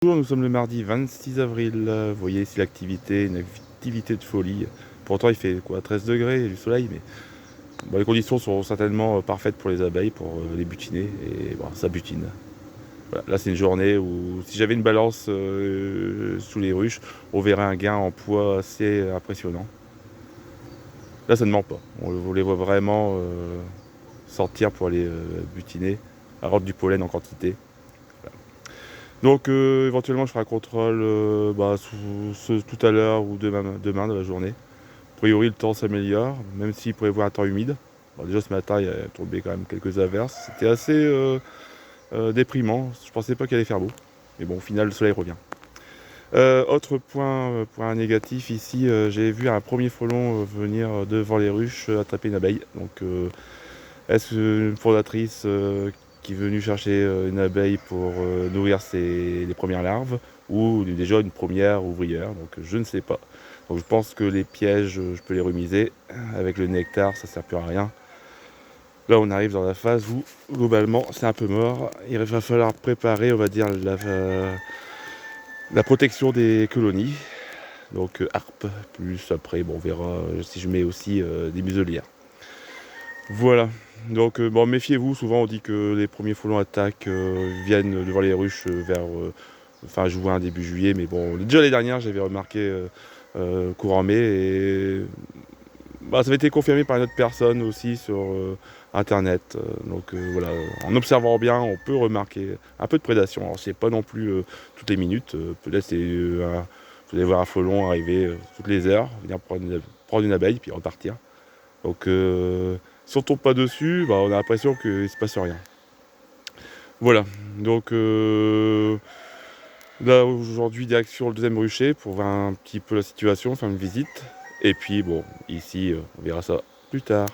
Bonjour, nous sommes le mardi 26 avril. Vous voyez ici l'activité, une activité de folie. Pourtant il fait quoi, 13 degrés, il y a du soleil, mais bon, les conditions sont certainement parfaites pour les abeilles, pour les butiner, et bon, ça butine. Voilà. Là c'est une journée où si j'avais une balance sous les ruches, on verrait un gain en poids assez impressionnant. Là ça ne ment pas, on les voit vraiment sortir pour aller butiner, avoir du pollen en quantité. Donc éventuellement je ferai un contrôle tout à l'heure ou demain dans la journée. A priori le temps s'améliore, même s'il pourrait y avoir un temps humide. Bon, déjà ce matin il a tombé quand même quelques averses. C'était assez déprimant, je pensais pas qu'il allait faire beau. Mais bon, au final le soleil revient. Autre point négatif ici, j'ai vu un premier frelon venir devant les ruches attraper une abeille. Donc est-ce une fondatrice qui est venue chercher une abeille pour nourrir les premières larves, ou déjà une première ouvrière, donc je ne sais pas. Donc je pense que les pièges, je peux les remiser. Avec le nectar, ça ne sert plus à rien. Là, on arrive dans la phase où, globalement, c'est un peu mort. Il va falloir préparer, on va dire, la protection des colonies. Donc harpe, plus après, bon, on verra si je mets aussi des muselières. Voilà. Donc bon, méfiez-vous, souvent on dit que les premiers frelons attaques viennent devant les ruches vers fin juin, début juillet, mais bon, déjà l'année dernière j'avais remarqué courant mai, et bah, ça avait été confirmé par une autre personne aussi sur internet. Donc voilà, en observant bien, on peut remarquer un peu de prédation. Alors c'est pas non plus toutes les minutes, peut-être vous allez voir un frelon arriver toutes les heures, venir prendre une abeille puis repartir. Donc si on tombe pas dessus, bah, on a l'impression qu'il se passe rien. Voilà, donc là aujourd'hui direction le deuxième rucher pour voir un petit peu la situation, faire une visite. Et puis bon, ici on verra ça plus tard.